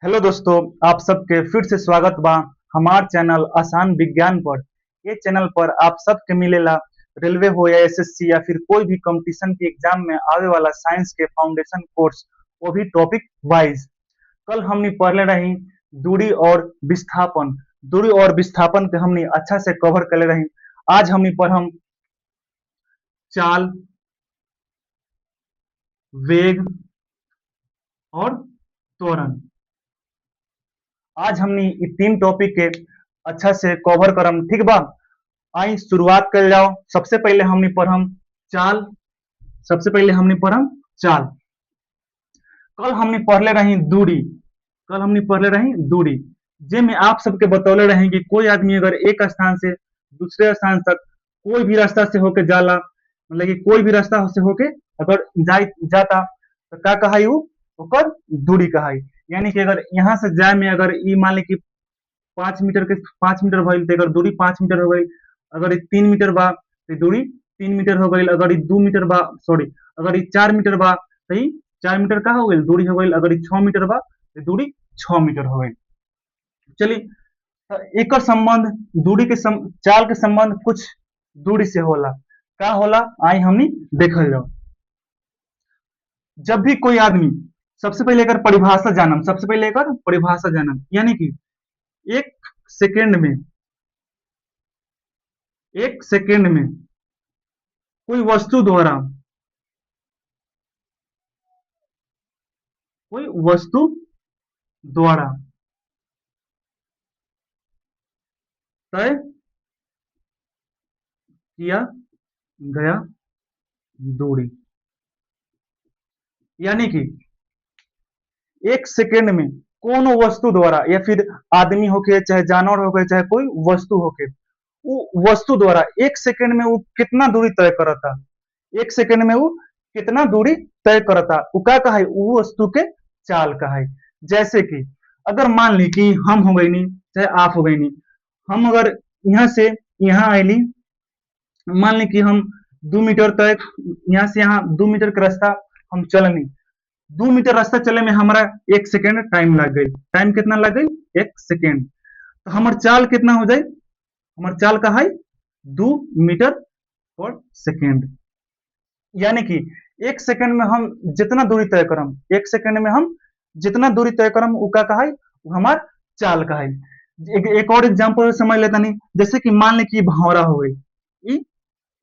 Hello दोस्तों, आप सबके फिर से स्वागत बा हमार चैनल आसान विज्ञान पर। ये चैनल पर आप सबके मिलेला रेलवे हो या एसएससी या फिर कोई भी कंपटीशन के एग्जाम में आवे वाला साइंस के फाउंडेशन कोर्स, वो भी टॉपिक वाइज। कल हमने पढ़ले रही दूरी और विस्थापन। दूरी और विस्थापन के हमने अच्छा से कवर कर रही। आज हमने पढ़म चाल, वेग और त्वरण। आज हमने ये तीन टॉपिक के अच्छा से कवर करम, ठीक बा। आई शुरुआत कर जाओ। सबसे पहले हमने पढ़म चाल। सबसे पहले हमने पढ़म चाल। कल हमने पढ़ले रही दूरी। कल हमने पढ़ले रही दूरी, जे में आप सबके बतौले रहे कि कोई आदमी अगर एक स्थान से दूसरे स्थान तक कोई भी रास्ता से होके जाला, मतलब कि कोई भी रास्ता से होके अगर जाता तो का कहाई उ ओकर दूरी कहाई। यानी कि अगर यहाँ से जाए में अगर ई मान ली कि 5 मीटर के 5 मीटर भइल तो अगर दूरी 5 मीटर हो गई। अगर ये 3 मीटर बा तो दूरी 3 मीटर हो गई। अगर ये 2 मीटर बा, सॉरी, अगर ये 4 मीटर बा तो ये 4 मीटर का हो गई दूरी हो गई। अगर ये 6 मीटर बा तो दूरी 6 मीटर हो गई। चलिए, तो एक संबंध दूरी के चाल के संबंध कुछ दूरी से होला। का होला आई हमनी देखल जाओ। जब भी कोई आदमी, सबसे पहले एकर परिभाषा जानम। सबसे पहले एकर परिभाषा जानम, यानी कि एक सेकेंड में, एक सेकेंड में कोई वस्तु द्वारा, कोई वस्तु द्वारा तय किया गया दूरी, यानी कि एक सेकेंड में कोनो वस्तु द्वारा, या फिर आदमी होके चाहे जानवर होके चाहे कोई वस्तु होके, वो वस्तु द्वारा एक सेकेंड में वो कितना दूरी तय करता। एक सेकेंड में वो कितना दूरी तय करता, वो क्या कहा है, वो वस्तु के चाल कहा है। जैसे कि अगर मान ली कि हम हो गई नहीं चाहे आप हो गई नहीं, हम अगर यहाँ से यहाँ आयली, मान ली कि हम 2 मीटर तक, यहाँ से यहाँ 2 मीटर का रास्ता हम चलनी। 2 मीटर रास्ता चले में हमारा 1 सेकेंड टाइम लग गई। टाइम कितना लग गई, 1 सेकेंड। तो हमार चाल कितना हो जाए, हमार चाल का है 2 मीटर पर सेकेंड। यानी कि 1 सेकेंड में हम जितना दूरी तय करम, 1 सेकेंड में हम जितना दूरी तय करम उ का है, हमार चाल का है। एक और एग्जांपल समझ लेता नहीं। जैसे कि मान ली कि भौरा हो गई,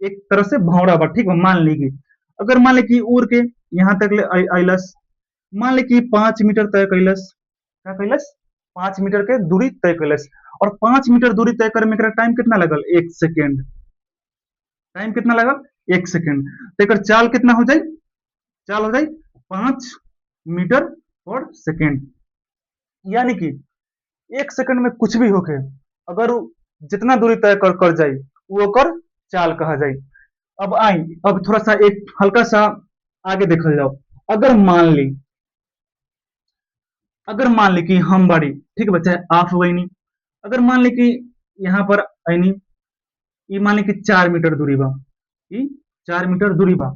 एक तरह से भौरा बा, ठीक है। मान ली कि अगर मान ली कि उड़ के यहाँ तक ले अइलस, मान ली कि 5 मीटर तय कैलस। क्या कैलस, 5 मीटर के दूरी तय कैलस। और 5 मीटर दूरी तय करे में टाइम कितना लगल, 1 सेकेंड। टाइम कितना लगल, 1 सेकेंड। तो एक चाल कितना हो जाए, चाल हो जाए 5 मीटर पर सेकेंड। यानी कि 1 सेकेंड में कुछ भी होके अगर जितना दूरी तय कर जाए वो कर चाल कहा जाए। अब आई, अब थोड़ा सा एक हल्का सा आगे देखल जाओ। अगर मान ली, अगर मान ली कि हम बाड़ी, ठीक है बच्चा, आप हो गई नहीं। अगर मान ली कि यहाँ पर आईनी, ये मान ली कि 4 मीटर दूरी बा, ये 4 मीटर दूरी बा,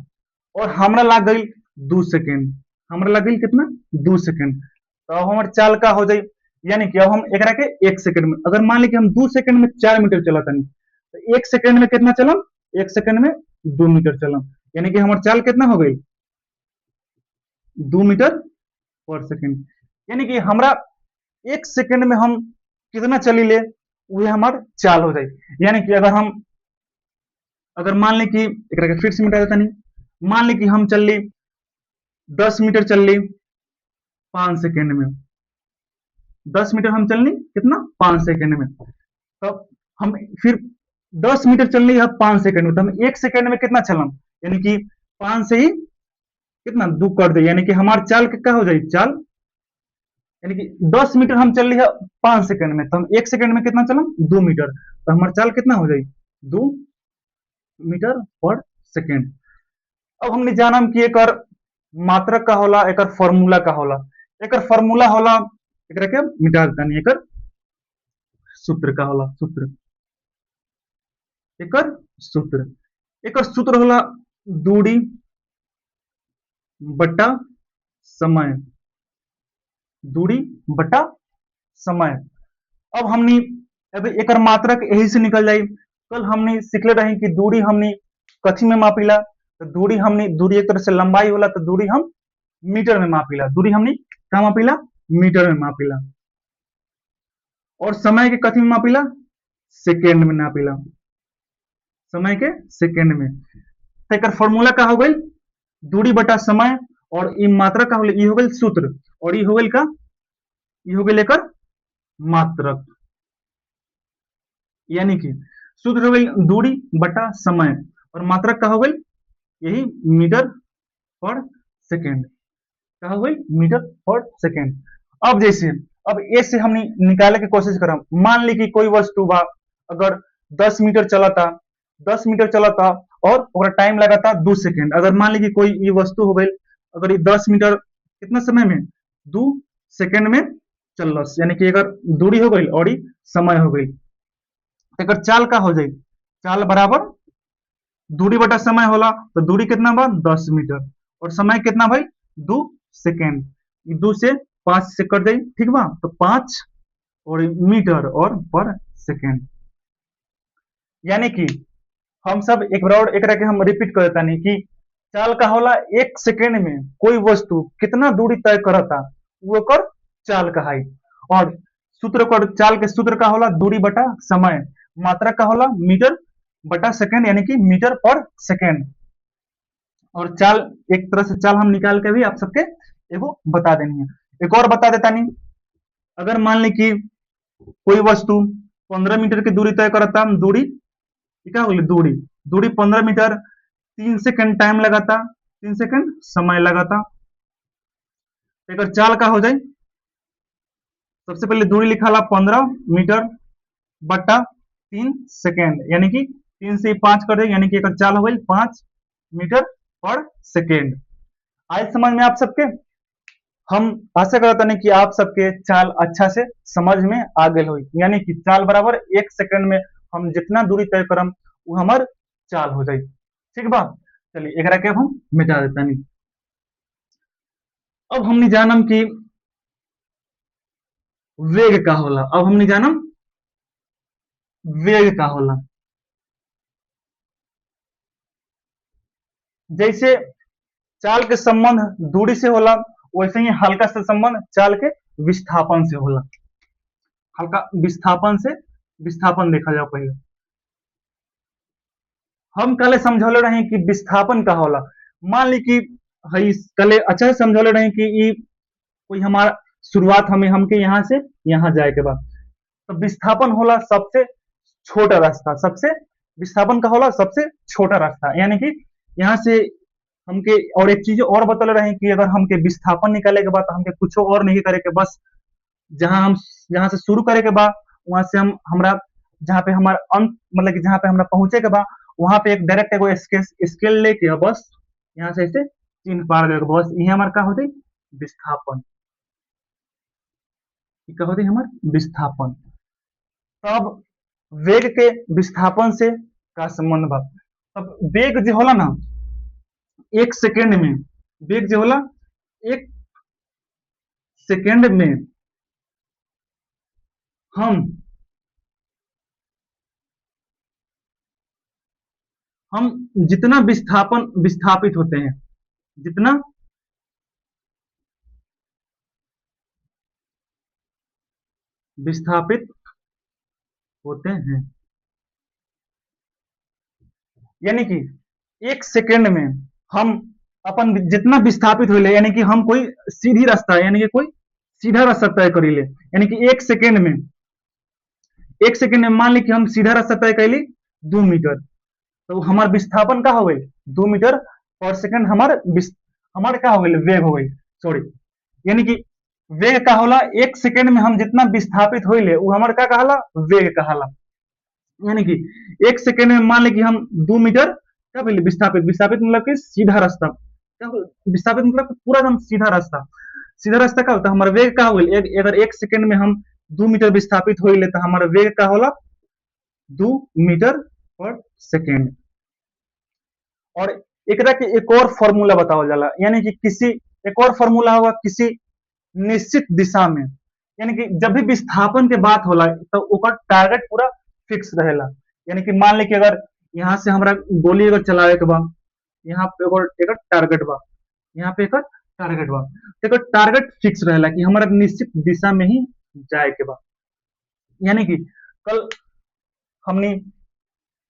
और हमरा लग गई 2 सेकेंड। हमरा लग गई कितना, 2 सेकेंड। तो अब हमारे चाल का हो जाए। यानी कि अब हम एक के 1 सेकेंड में, अगर मान ली कि हम 2 सेकेंड में 4 मीटर चला था, तो 1 सेकेंड में कितना चलम, 1 सेकेंड में 2 मीटर चलम। यानी कि हमारे चाल कितना हो गई, 2 मीटर पर सेकेंड। यानी कि हमरा 1 सेकेंड में हम कितना चली ले, वह हमार चाल हो जाए। यानी कि अगर हम, अगर मान ली कि एक फिर से मिटा देता नहीं, मान ली कि हम चल ली 10 मीटर चल ली 5 सेकेंड में। 10 मीटर हम चल ली कितना, 5 सेकेंड में। तो हम फिर 10 मीटर चल ली है 5 सेकेंड में, तो हम 1 सेकेंड में कितना चलम, यानी कि 5 से ही कितना दो कर दे। यानी कि हमार चाल क्या हो जाए, चाल, यानी कि 10 मीटर हम चल रही है 5 सेकेंड में, तो हम 1 सेकेंड में कितना चलम, 2 मीटर। तो हमारा चाल कितना हो जाए, 2 मीटर पर सेकेंड। अब हमने जानम कि एक मात्रक का होला, एक फॉर्मूला का होला। एक फॉर्मूला होला, एक के मिटा देता नहीं, एक सूत्र का होला, सूत्र, एक सूत्र, एक सूत्र होला दूरी बट्टा समय दूरी बटा समय। अब हमने अब एक मात्रक यही से निकल जाई। कल हमने सीखले रही कि दूरी हमने कथी में मापीला, तो दूरी हमने दूरी एक तरह से लंबाई होला, तो दूरी हम मीटर में मापीला। दूरी हमने क्या मापीला? मीटर में मापीला। और समय के कथी में मापीला? सेकेंड में नापीला। समय के सेकेंड में। तो एक फॉर्मूला का हो गई दूरी बटा समय, और ई मात्रक का हो गई सूत्र, और ई हो गई का ई हो गई लेकर मात्रक। यानी कि सूत्र हो गई दूरी बटा समय, और मात्रक का हो गई यही मीटर पर सेकेंड। क्या हो गई? मीटर पर सेकेंड। अब जैसे अब ए से हमने निकाले की कोशिश करा। मान ली कि कोई वस्तु बा, अगर 10 मीटर चला था, 10 मीटर चला था और टाइम लगा था 2 सेकेंड। अगर मान ली कि कोई ये वस्तु हो गई, अगर ये 10 मीटर कितना समय में? 2 सेकेंड में चलस, यानी कि अगर दूरी हो गई और समय हो गई, अगर चाल का हो जाए, चाल बराबर दूरी बटा समय होला, तो दूरी कितना बा? 10 मीटर, और समय कितना भाई? 2 सेकेंड। 2 से 5 से कर दे, ठीक बा? तो 5 और मीटर और पर सेकेंड। यानी कि हम सब एक बार एक के हम रिपीट कर देता नहीं कि चाल का होला 1 सेकेंड में कोई वस्तु कितना दूरी तय करता, वो कर चाल कहाई। और सूत्र कर चाल के सूत्र का होला दूरी बटा समय, मात्रा का होला मीटर बटा सेकेंड, यानी कि मीटर पर सेकेंड। और चाल एक तरह से चाल हम निकाल के भी आप सबके एगो बता देनी है। एक और बता देता नहीं, अगर मान ली कि कोई वस्तु 15 मीटर की दूरी तय करता, दूरी क्या होगी? दूरी दूरी 15 मीटर, 3 सेकंड टाइम लगाता, 3 सेकंड समय लगाता। अगर चाल का हो जाए, सबसे पहले दूरी लिखा ला 15 मीटर बटा 3 सेकेंड, यानी कि 3 से 5 कर दे, यानी कि एक चाल हो गई 5 मीटर पर सेकेंड। आज समझ में आप सबके? हम आशा करता नहीं कि आप सबके चाल अच्छा से समझ में आ गए हो, यानी कि चाल बराबर 1 सेकंड में हम जितना दूरी तय करम वो हमार चाल हो जाए। ठीक बा? चलिए एक के हम मिटा देता नहीं। अब हमने जानम कि वेग का होला। अब हमने जानम वेग का होला। जैसे चाल के संबंध दूरी से होला, वैसे ही हल्का से संबंध चाल के विस्थापन से होला। हल्का विस्थापन से विस्थापन देखा जाओ पहले। हम कल समझौले रहे कि विस्थापन का होला। मान ली कि हई कल अच्छा से समझौले रहे कि ई कोई हमारा शुरुआत हमें हमके यहाँ से यहाँ जाए के बाद, तो विस्थापन होला सबसे छोटा रास्ता। सबसे विस्थापन का होला सबसे छोटा रास्ता, यानी कि यहाँ से हमके। और एक चीज और बतल रहे कि अगर हमके विस्थापन निकाले के बाद हमके कुछ और नहीं करे के, बस जहां से शुरू करे के बाद वहां से हम हमरा जहाँ पे हमारा अंत, मतलब कि जहाँ पे हमरा पहुंचे के बाद वहां पे एक डायरेक्ट एगो स्केल लेके बस यहाँ से ऐसे चिन्ह पार गए, बस ये हमारे का होते विस्थापन। क्या होते हमार विस्थापन। तब वेग के विस्थापन से का संबंध बा। अब वेग जो होला ना, 1 सेकेंड में वेग जो होला 1 सेकेंड में हम हम जितना विस्थापन विस्थापित होते हैं, जितना विस्थापित होते हैं, यानी कि 1 सेकेंड में हम अपन जितना विस्थापित हो ले, यानी कि हम कोई सीधी रास्ता, यानी कि कोई सीधा रास्ता तय करी ले, यानी कि 1 सेकेंड में मान ली कि हम सीधा रास्ता तय कैली 2 मीटर, तो हमार विस्थापन का हो गई 2 मीटर पर सेकंड। हमारे का हो गई वेग हो गई, सॉरी, यानी कि वेग का होला 1 सेकेंड में हम जितना विस्थापित हो ले वो हमारे का कहला? वेग कहला। यानी कि 1 सेकेंड में मान ले कि हम 2 मीटर क्या बोले विस्थापित, विस्थापित मतलब कि सीधा रास्ता, क्या विस्थापित मतलब पूरा एकदम सीधा रास्ता। सीधा रास्ता का होता है हमारा वेग का हो गई। अगर 1 सेकेंड में हम 2 मीटर विस्थापित हो ले तो हमारा वेग का होला 2 मीटर पर सेकेंड। और एक के एक और फॉर्मूला बताओ जाला, यानी कि किसी एक और फॉर्मूला होगा किसी निश्चित दिशा में, यानी कि जब भी विस्थापन के बात होला तो ओकर टारगेट पूरा फिक्स रहेला। यानी कि मान ली कि अगर यहाँ से हमरा गोली अगर चलावे के बा, यहाँ पे एकर टारगेट बा, यहाँ पे एकर टारगेट बा, तो एकर टारगेट फिक्स रहेला कि हमारा निश्चित दिशा में ही जाए के बा। यानी कि कल हमने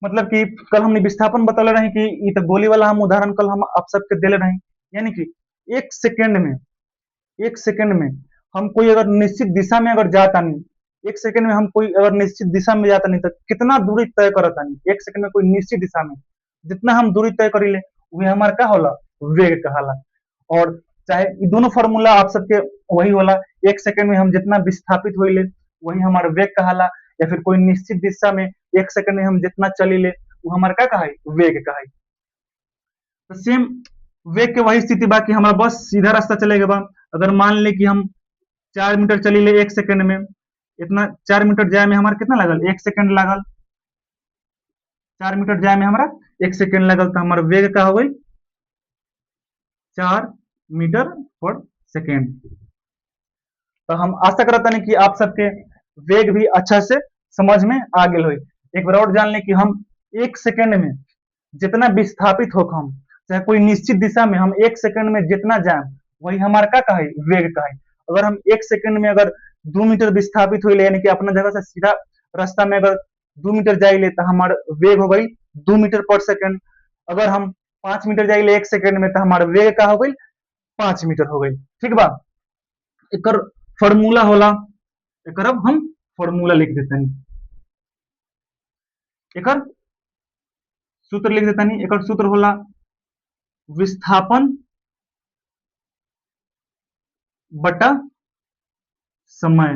मतलब कि कल हमने विस्थापन बतौले रहे कि ये तो गोली वाला हम उदाहरण कल हम आप सबके दिले रहे। यानी कि एक सेकंड में, एक सेकंड में हम कोई अगर निश्चित दिशा में अगर जाता नहीं, एक सेकंड में हम कोई अगर निश्चित दिशा में जाता नहीं तो कितना दूरी तय करता नहीं। एक सेकंड में कोई निश्चित दिशा में जितना हम दूरी तय करीले वही हमारा क्या होला, वेग कहाला। और चाहे ये दोनों फार्मूला आप सबके वही होला, एक सेकंड में हम जितना विस्थापित होइले वही हमारा वेग कहाला, या फिर कोई निश्चित दिशा में एक सेकंड में हम जितना चलीले वो हमारा क्या कहा, वेग कहा। तो सेम वेग के वही स्थिति बा कि हमारा बस सीधा रास्ता चलेगा बा। अगर मान ले कि हम 4 मीटर चलीले एक सेकंड में, इतना 4 मीटर जाए में हमारा कितना लागल, एक सेकंड लागल। 4 मीटर जाए में हमारा एक सेकंड लागल, तो हमारा वेग का हो गई 4 मीटर पर सेकेंड। तो हम आशा करता नहीं कि आप सबके वेग भी अच्छा से समझ में आ गए हो। एक बार और जान लें कि हम एक सेकंड में जितना विस्थापित हो हम, चाहे कोई निश्चित दिशा में हम एक सेकंड में जितना जाए वही हमारा क्या कहे, वेग कहे। अगर हम एक सेकंड में अगर 2 मीटर विस्थापित हुई, यानी कि अपना जगह से सीधा रास्ता में अगर 2 मीटर जाइले तो हमारा वेग हो गई 2 मीटर पर सेकंड। अगर हम 5 मीटर जाइले एक सेकंड में तो हमारा वेग का हो गई 5 मीटर हो गई। ठीक बा, एक फॉर्मूला होला, एक अब हम फॉर्मूला लिख देते हैं, एक सूत्र लिख देते हैं। एक सूत्र होला विस्थापन बटा समय,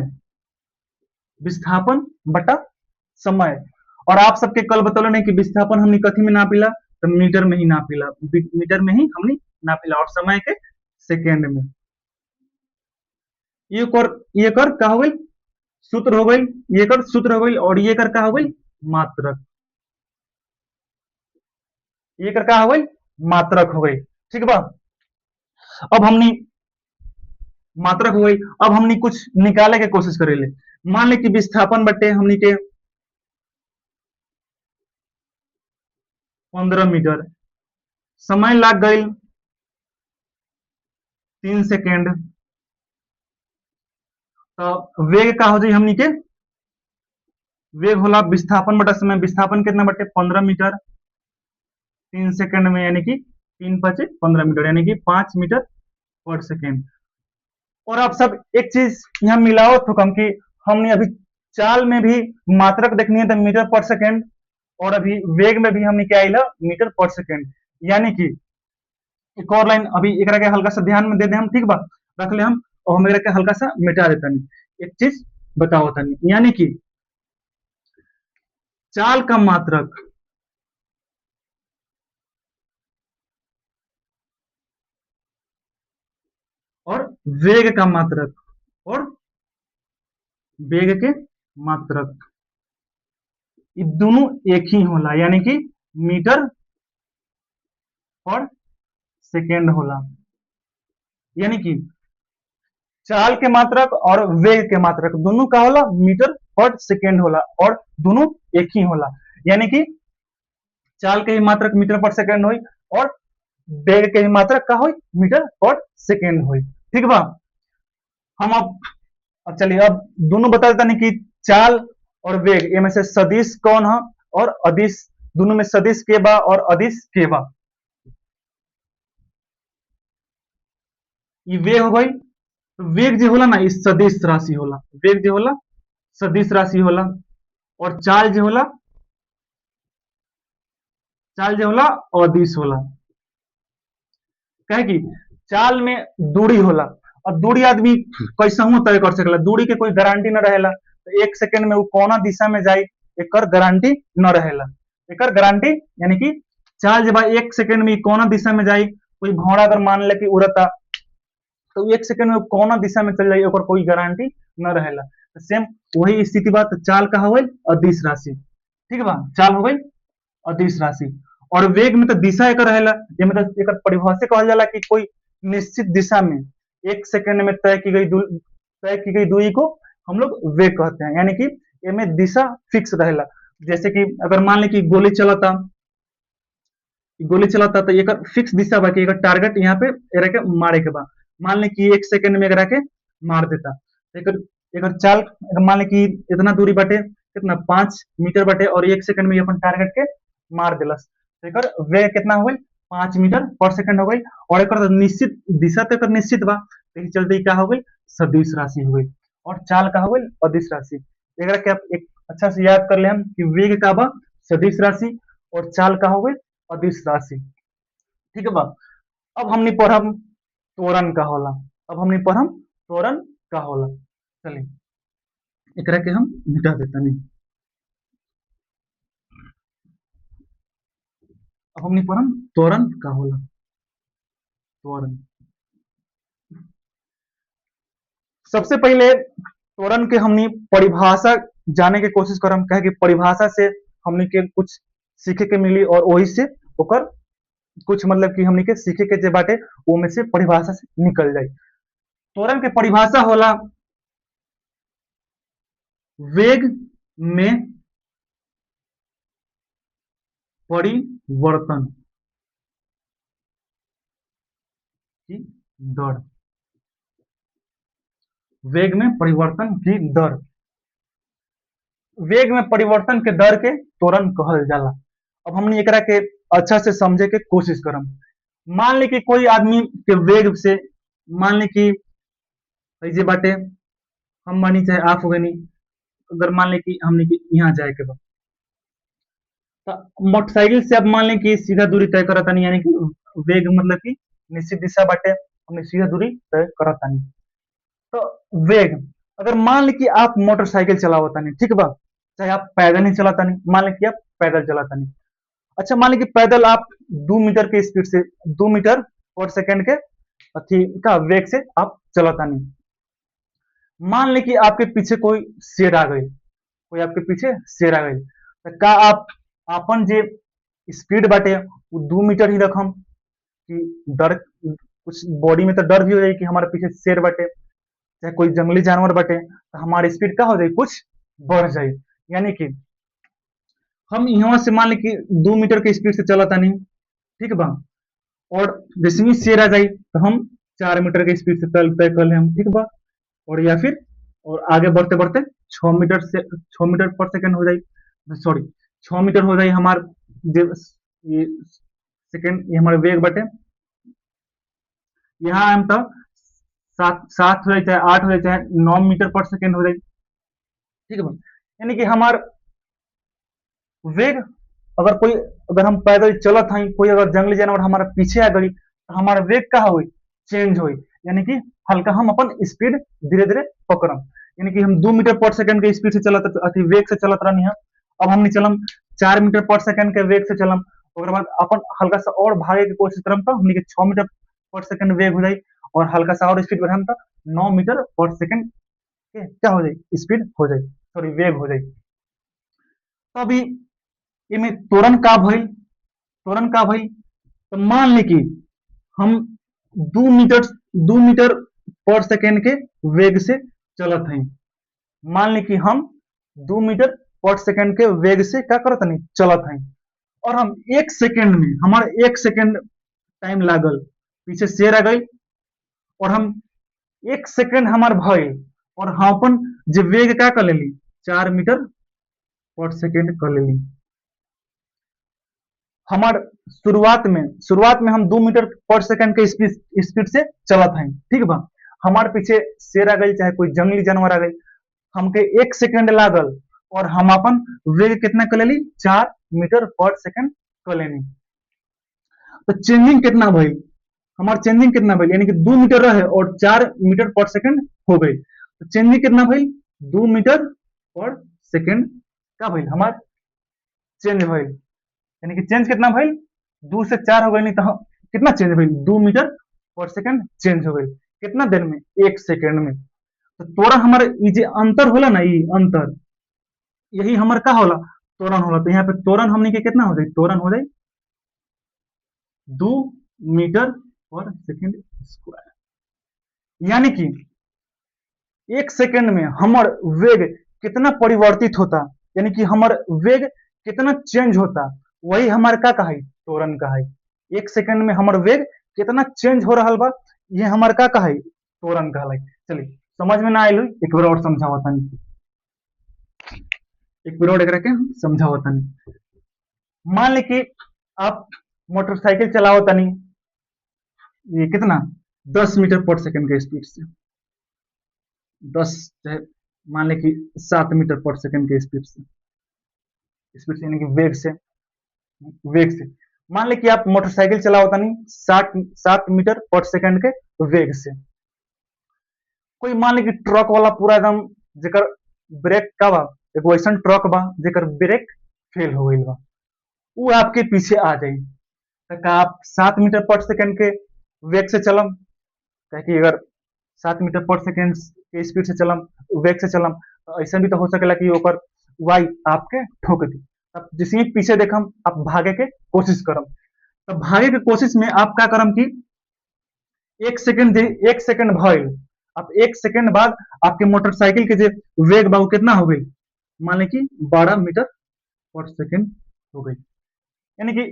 विस्थापन बटा समय। और आप सबके कल बतौले नहीं कि विस्थापन हमने कथी में नापिला, तो मीटर में ही नापिला, मीटर में ही हमने नापिला, और समय के सेकेंड में। ये कर का हो गई सूत्र हो गई, ये कर सूत्र हो गई, और ये कर का हो गई मात्रक, ये कर का हो गई मात्रक हो गई। ठीक बा, अब हमने मात्रक हो गई, अब हमने कुछ निकाले के कोशिश करेले। मान ले कि विस्थापन बटे हमने के 15 मीटर, समय लग गई 3 सेकेंड, तो वेग का हो जाए हमनी के, वेग होला विस्थापन बटा समय। विस्थापन कितना बटे 15 मीटर 3 सेकेंड में, यानी कि 3 5 15 मीटर, यानी कि 5 मीटर पर सेकेंड। और आप सब एक चीज यहाँ मिलाओ तो कम की, हमने अभी चाल में भी मात्रक देखनी है तो मीटर पर सेकेंड, और अभी वेग में भी हमने क्या आइला मीटर पर सेकेंड। यानी कि एक और लाइन अभी एक के हल्का सा ध्यान में दे दे हम, ठीक बा, रख ले हम, और हम के हल्का सा मिटा देता नहीं। एक चीज बताओ तनी, यानी कि चाल का मात्रक और वेग का मात्रक, और वेग के मात्रक, ये दोनों एक ही होला, यानी कि मीटर पर सेकेंड होला। यानी कि चाल के मात्रक और वेग के मात्रक दोनों का होला मीटर पर सेकेंड होला, और दोनों एक ही होला। यानी कि चाल के ही मात्रक मीटर पर सेकेंड हुई, और वेग के ही मात्रक का हुई मीटर पर सेकेंड हुई। ठीक बा, हम अब चलिए अब दोनों बता देता नहीं कि चाल और वेग ये में से सदिश कौन है और अदिश, दोनों में सदिश के बा और अदिश के बा। ये वेग हो गई, तो वेग जो होला ना इस सदिश राशि होला, वेग जो होला सदिश राशि होला, और चाल जो होला, चाल जो होला अदिश होला। कहे कि चाल में दूरी होला, और दूरी आदमी कैसे तय कर सकला, दूरी के कोई गारंटी न रहेला, तो एक सेकंड में वो कौन दिशा में जाए एक गारंटी न रहेला, एक गारंटी। यानी कि चाल जब एक सेकंड में कौन दिशा में जाए, कोई घोड़ा अगर मान ले कि उड़ता तो एक सेकंड में कौन दिशा में चल जाए कोई गारंटी न रहेला। तो सेम वही स्थिति बात, चाल का हो गई अदिश राशि। ठीक बा, चाल हो गई अदिश राशि, और वेग में तो दिशा एक रहेला, ये मतलब एक परिभाषा कहल जाला कि कोई निश्चित दिशा में 1 सेकंड में तय की गई दूरी को हम लोग वेग कहते हैं, यानी कि एमे दिशा फिक्स रहेला। जैसे कि अगर मान लें कि गोली चलाता तो एक फिक्स दिशा बा कि एक टारगेट यहाँ पे एकरा के मारे के बा। मान लें कि 1 सेकंड में एकरा के मार देता। एकर एकर चाल मान लें कि इतना दूरी बाटे, कितना 5 मीटर बाटे, और 1 सेकंड में अपन टारगेट के मार देलस। तो एकर वेग कितना हो गई, 5 मीटर पर सेकंड हो गई। और एकर निश्चित दिशा तो एकर निश्चित बा, लेकिन चलते क्या हो गई, सदिश राशि हो गई। और चाल का हो गई अदिश राशि। एकरा के आप एक अच्छा से याद कर ले हम कि वेग का बा सदिश राशि और चाल का हो गई अदिश राशि। ठीक है बा। अब हमने पढ़म त्वरण का होला। अब हमने पढ़म त्वरण का होला। चलिए एकरा के हम मिटा देता नहीं। अब हमने पढ़म त्वरण का होला। त्वरण सबसे पहले त्वरण के हमने परिभाषा जाने की कोशिश करम, कहे कि परिभाषा से हमने के कुछ सीखे के मिली और वही से ओकर कुछ मतलब कि हमने के सीखे के जे बाटे वो में से परिभाषा से निकल जाए। त्वरण के परिभाषा होला वेग में परिवर्तन की दर। वेग में परिवर्तन की दर, वेग में परिवर्तन के दर के त्वरण कहल जाला। अब हमने एकरा के अच्छा से समझे के कोशिश करम। मान ली कि कोई आदमी के वेग से, मान ली कि जे बाटे हम मानी चाहे आप हो गनी, अगर मान ली कि हमने कि यहाँ जाए के बाद तो मोटरसाइकिल से अब मान लें कि सीधा दूरी तय करता नहीं, यानी कि वेग मतलब कि निश्चित दिशा बाटे, हमने सीधा दूरी तय करता नहीं। तो वेग, अगर मान लें कि आप मोटरसाइकिल चलावता नहीं, ठीक बा, चाहे आप पैदल नहीं चलाता नहीं, मान लें कि आप पैदल चलाता नहीं। अच्छा मान लें कि पैदल आप 2 मीटर के स्पीड से, 2 मीटर पर सेकंड के अथी का वेग से आप चलाता नहीं। मान लें कि आपके पीछे कोई शेर आ गई, कोई आपके पीछे शेर आ गई, तो का आप अपन जे स्पीड बाटे वो 2 मीटर ही रखम कि डर, कुछ बॉडी में तो डर भी हो जाए कि हमारे पीछे शेर बाटे, चाहे कोई जंगली जानवर बाटे, तो हमारी स्पीड का हो जाए, कुछ बढ़ जाए। यानी कि हम यहाँ से मान ली कि 2 मीटर के स्पीड से चलाता नहीं, ठीक बा, और जैसे ही शेर आ जाए तो हम 4 मीटर के स्पीड से तय कर ले हम, ठीक बा, और या फिर और आगे बढ़ते बढ़ते 6 मीटर पर सेकंड हो जाए, सॉरी 6 मीटर हो जाए हमार ये सेकंड, ये हमारे वेग बटे। यहाँ हम तो 7 हो जाए, चाहे 8 हो जाए, चाहे 9 मीटर पर सेकंड हो जाए, ठीक है। यानी कि हमार वेग, अगर कोई, अगर हम पैदल चलत हई, कोई अगर जंगली जानवर हमारा पीछे आ गई तो हमारा वेग का हुई चेंज हुई, यानी कि हल्का हम अपन स्पीड धीरे धीरे पकड़म। यानी कि हम 2 मीटर पर सेकंड के स्पीड से चलत, अथी वेग से चलत रहनी है, अब हमने चलम 4 मीटर पर सेकंड के वेग से चलम, ओकर बाद अपन हल्का सा और भागे की कोशिश करम तो हमने के 6 मीटर पर सेकंड वेग हो जाए, और हल्का सा और स्पीड बढ़ाम तो 9 मीटर पर सेकंड के क्या हो जाए, स्पीड हो जाए, सॉरी वेग हो जाए। तो अभी इमे त्वरण का भइल तो मान ली कि हम 2 मीटर 2 मीटर पर सेकेंड के वेग से चलत हई। मान ली कि हम 2 मीटर पर सेकेंड के वेग से क्या करत नहीं, चलत हई, और हम 1 सेकेंड में, हमारे 1 सेकेंड टाइम लागल, पीछे शेर आ गई, और हम 1 सेकेंड हमार भइल, और हम अपन जे वेग क्या कर लेली, 4 मीटर पर सेकेंड कर लेली। हमार शुरुआत में हम 2 मीटर पर सेकंड के स्पीड से चलत हैं, ठीक बा, हमारे पीछे शेर आ गई, चाहे कोई जंगली जानवर आ गई, हमके 1 सेकंड लागल, और हम अपन वेग कितना कर लेली, 4 मीटर पर सेकंड कर लेनी। तो चेंजिंग कितना भई, हमार चेंजिंग कितना भई, यानी कि 2 मीटर रहे और 4 मीटर पर सेकंड हो गई, तो चेंजिंग कितना भई, 2 मीटर पर सेकंड का भई हमार चेंज भई, यानी कि चेंज कितना भइल, 2 से 4 हो गई, नहीं तो कितना चेंज भइल, 2 मीटर पर सेकंड चेंज हो गई, कितना देर में, 1 सेकंड में। तो त्वरण हमारे ये जे अंतर होला ना, ये अंतर, यही हमारे का होला, त्वरण होला। तो यहाँ पे त्वरण हमने के कितना हो जाए, त्वरण हो जाए 2 मीटर पर सेकंड स्क्वायर। यानी कि एक सेकंड में हमर वेग कितना परिवर्तित होता, यानी कि हमर वेग कितना चेंज होता, वही हमारे का कहा त्वरण कहा। एक सेकंड में हमर वेग कितना चेंज हो रहा बा, ये हमारे का कहा त्वरण कहला। चलिए समझ में ना आयल एक बार और समझावा तनी, एक बार और एकरा के समझावा तनी। मान ले कि आप मोटरसाइकिल चलाओ तनी, ये कितना 10 मीटर पर सेकंड के स्पीड से, 10 चाहे मान ले कि 7 मीटर पर सेकंड के स्पीड से यानी कि वेग से मान ले कि आप मोटरसाइकिल चलाओ तनी 7 मीटर पर सेकंड के वेग से। कोई मान ले कि ट्रक वाला पूरा एकदम जेकर ब्रेक का बा, एगो ऐसा ट्रक बा जेकर ब्रेक फेल हो गई बा, वो आपके पीछे आ जाई, तो आप 7 मीटर पर सेकंड के वेग से चलम, कि अगर 7 मीटर पर सेकंड के स्पीड से चलम, वेग से चलम, तो ऐसा भी तो हो सकेला कि ओकर वाई आपके ठोक दी। अब जिसे पीछे देखम आप भागे के कोशिश करम, तो भागे के कोशिश में आप क्या करम कि एक सेकंड भइल, अब एक सेकंड बाद आपके मोटरसाइकिल के जो वेग बा कितना हो गई, मान ली कि 12 मीटर पर सेकंड हो गई। यानी कि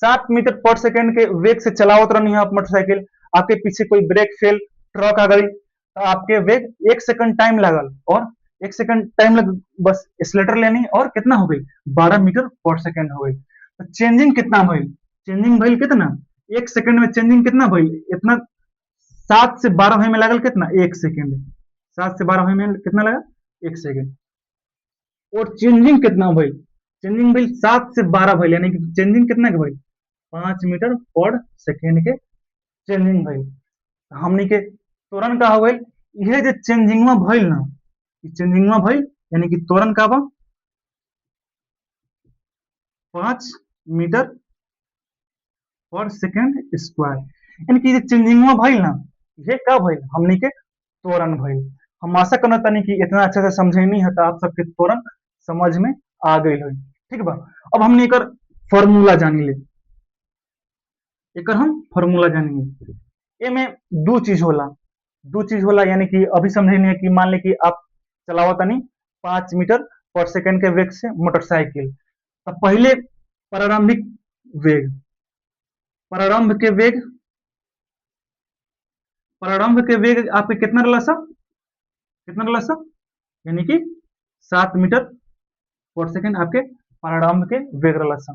7 मीटर पर सेकंड के वेग से चलावत रहनी है आप मोटरसाइकिल, आपके पीछे कोई ब्रेक फेल ट्रक आ गई, तो आपके वेग एक सेकंड टाइम लगल, और एक सेकंड टाइम लग बस एक्सीलरेटर लेनी, और कितना हो गई 12 मीटर पर सेकंड हो गई। तो चेंजिंग कितना भइल, चेंजिंग भइल कितना, एक सेकंड में चेंजिंग कितना भइल, इतना 7 से 12 होने में लगल कितना, एक सेकंड, 7 से 12 होने में कितना लगा, एक सेकंड। और चेंजिंग कितना भइल, चेंजिंग भइल 7 से 12 भइल, यानी कि चेंजिंग कितना के भइल 5 मीटर पर सेकंड के चेंजिंग भइल। हमनी के त्वरण का हो गइल, यह जो चेंजिंग भइल ना, चेंजिंग भइल यानी कि त्वरण का बा 5 मीटर पर सेकंड स्क्वायर, यानी कि चेंजिंग भइल ना, ये का भइल हमनी के त्वरण भइल। हम आशा करना तानी कि इतना अच्छे से समझेनी है, तो आप सबके त्वरण समझ में आ गई हो, ठीक बा। अब हमने एक फॉर्मूला जानी ले, एक हम फॉर्मूला जानेंगे। ए में दो चीज होला, यानी कि अभी समझेनी है कि मान ले कि आप चलाओ तनी 5 मीटर पर सेकंड के वेग से मोटरसाइकिल, तो पहले प्रारंभिक वेग, प्रारंभ के वेग, प्रारंभ के वेग आपके कितना रहला सा, कितना रहला सा, यानी कि 7 मीटर पर सेकंड आपके प्रारंभ के वेग रहला सा।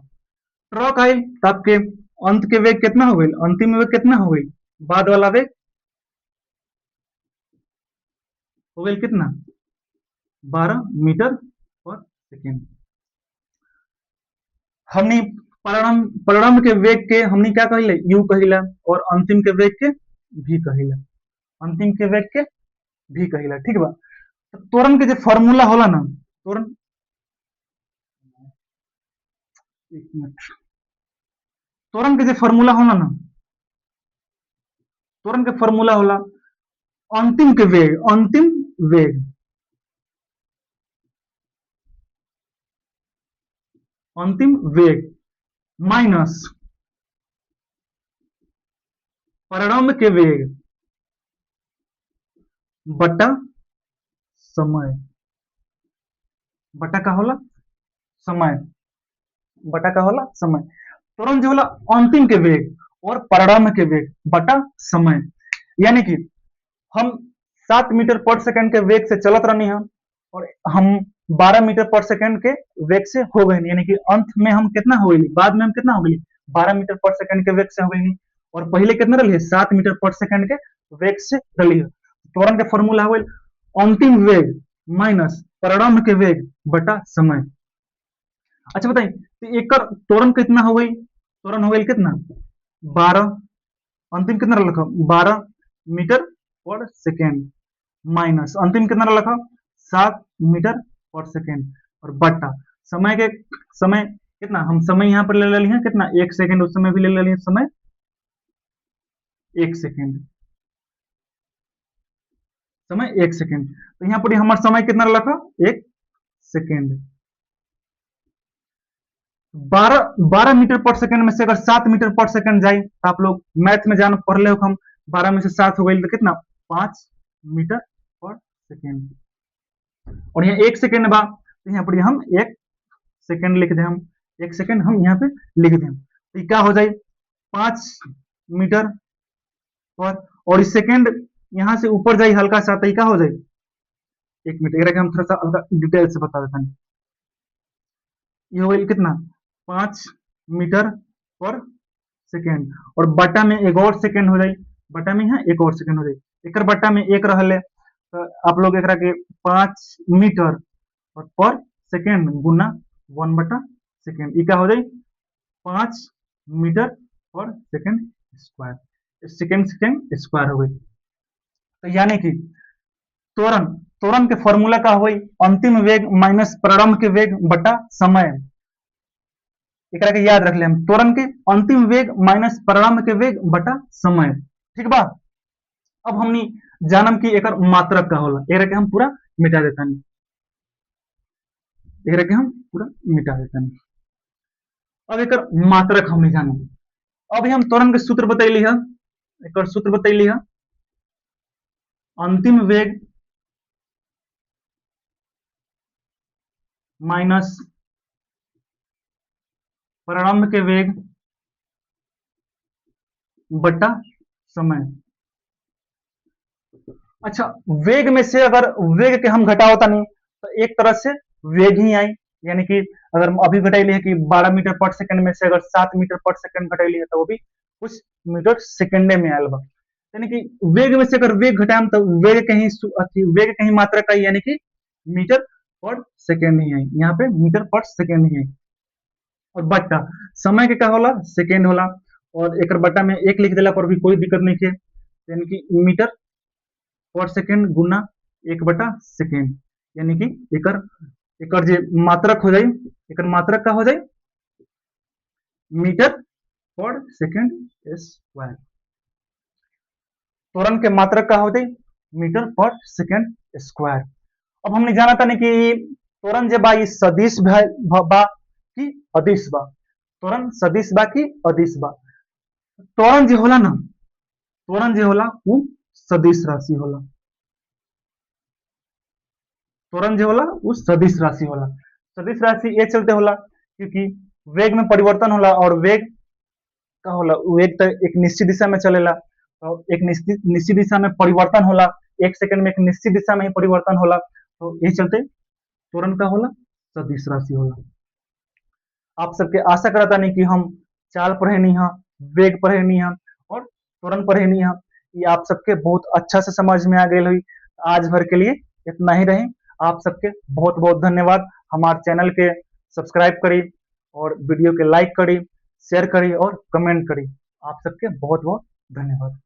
ट्रक आई तो आपके अंत के वेग कितना हो गई, अंतिम वेग कितना हो गई, बाद वाला वेग हो गई कितना 12 मीटर पर सेकंड। हमने प्रारंभ के वेग के हमने क्या कहिला, यू कहिला, और अंतिम के वेग के भी कहिला, अंतिम के वेग के भी कहिला, ठीक बा। तो त्वरण के जो फॉर्मूला होला ना, त्वरण, एक मिनट, त्वरण के जो फॉर्मूला होला ना, त्वरण के फॉर्मूला होला अंतिम के वेग, अंतिम वेग, अंतिम वेग माइनस प्रारंभ के वेग बटा समय, बटा का होला समय, बटा का होला समय। तुरंत जो होला अंतिम के वेग और प्रारंभ के वेग बटा समय, यानी कि हम 7 मीटर पर सेकंड के वेग से चलत रहनी है, और हम 12 मीटर पर सेकंड के वेग से हो गए, यानी कि अंत में हम कितना हो गई, बाद में हम कितना हो गई 12 मीटर पर सेकंड के वेग से हो गई, और पहले कितना रही 7 मीटर पर सेकंड के वेग से रही है। त्वरण के फॉर्मूला हो गई अंतिम वेग माइनस प्रारंभ के वेग बटा समय। अच्छा बताइए, तो एक त्वरण कितना हो गई, त्वरण हो गई कितना 12, अंतिम कितना रखा 12 मीटर पर सेकेंड, माइनस अंतिम कितना रखा 7 मीटर पर सेकेंड, और बटा समय के, समय कितना हम समय यहाँ पर ले लिए कितना 1 सेकेंड, उस समय भी ले लिए समय 1 सेकेंड, समय 1 सेकेंड, तो यहाँ पर हमारा समय कितना रखा 1 सेकेंड। 12 मीटर पर सेकंड में से अगर 7 मीटर पर सेकंड जाए, तो आप लोग मैथ में जान पढ़ ले हम 12 में से 7 हो गई तो कितना 5 मीटर पर सेकेंड। और यहाँ 1 सेकेंड बा तो यहाँ पर हम 1 सेकेंड लिख दे, हम 1 सेकेंड हम यहाँ पे लिख दे, तो क्या हो जाए 5 मीटर पर, और इस सेकेंड यहाँ से ऊपर जाए हल्का सा तो क्या हो जाए 1 मीटर। हम थोड़ा सा हल्का डिटेल से बता देते हैं। ये हो गई कितना 5 मीटर पर सेकेंड, और बटा में एक और सेकेंड हो जाए, बटा में यहाँ एक और सेकेंड हो जाए, एक बटा में एक रहले तो आप लोग एकरा के 5 मीटर और पर सेकेंड गुना 1 बटा सेकेंड, ये क्या हो जाए 5 मीटर पर second square, second second square हो गई। तो यानी कि त्वरण, त्वरण के फॉर्मूला का हुई अंतिम वेग माइनस प्रारंभ के वेग बटा समय। एकरा के याद रख ले, हम त्वरण के अंतिम वेग माइनस प्रारंभ के वेग बटा समय, ठीक बा। अब हमनी जानम की एकर मात्रक का होला, एकरा के हम पूरा मिटा देता नहीं, एकरा के हम पूरा मिटा देता नहीं। अब एकर मात्रक हमनी जानम। अब हम त्वरण के सूत्र बतैली है, एकर सूत्र बतैली है अंतिम वेग माइनस प्रारंभ के वेग बटा समय। अच्छा, वेग में से अगर वेग के हम घटावता नहीं तो एक तरह से वेग ही आई, यानी कि अगर अभी घटाइली है कि 12 मीटर पर सेकंड में से अगर 7 मीटर पर सेकंड घटाइली है तो वो भी कुछ मीटर सेकंडे में आयल बा, यानी कि वेग में से अगर वेग घटाएम तो वेग कहीं मात्रा का, यानी कि मीटर पर सेकंड ही आई, यहाँ पे मीटर पर सेकंड ही आई। और बट्टा समय के क्या होला सेकंड होला, और एक बट्टा में एक लिख देला पर भी कोई दिक्कत नहीं है, यानी कि मीटर पर सेकंड गुना 1 बटा सेकंड, यानी कि एकर एकर जे मात्रक हो जाए, एकर मात्रक का हो जाए मीटर पर सेकंड स्क्वायर। त्वरण के मात्रक का हो जाए मीटर पर सेकंड स्क्वायर। अब हमने जाना था कि त्वरण जे बा ये सदिश बा कि अदिश बा, त्वरण सदिश बा कि अदिश बा। त्वरण जे होला ना, त्वरण जे होला वो सदिश राशि होला, त्वरण जो होला वो सदिश राशि होला। सदिश राशि ये चलते होला क्योंकि वेग में परिवर्तन होला, और वेग का होला वेग तो एक निश्चित दिशा में चलेला, तो एक निश्चित दिशा में परिवर्तन होला, 1 सेकंड में एक निश्चित दिशा में ही परिवर्तन होला, तो ये चलते त्वरण का होला सदिश राशि होला। आप सबके आशा करता नहीं कि हम चाल पढ़े नहीं है, वेग पढ़े नहीं है और त्वरण पढ़े नहीं है, ये आप सबके बहुत अच्छा से समझ में आ गई हुई। आज भर के लिए इतना ही रहे, आप सबके बहुत बहुत धन्यवाद। हमारे चैनल के सब्सक्राइब करी और वीडियो के लाइक करी, शेयर करी और कमेंट करी। आप सबके बहुत बहुत धन्यवाद।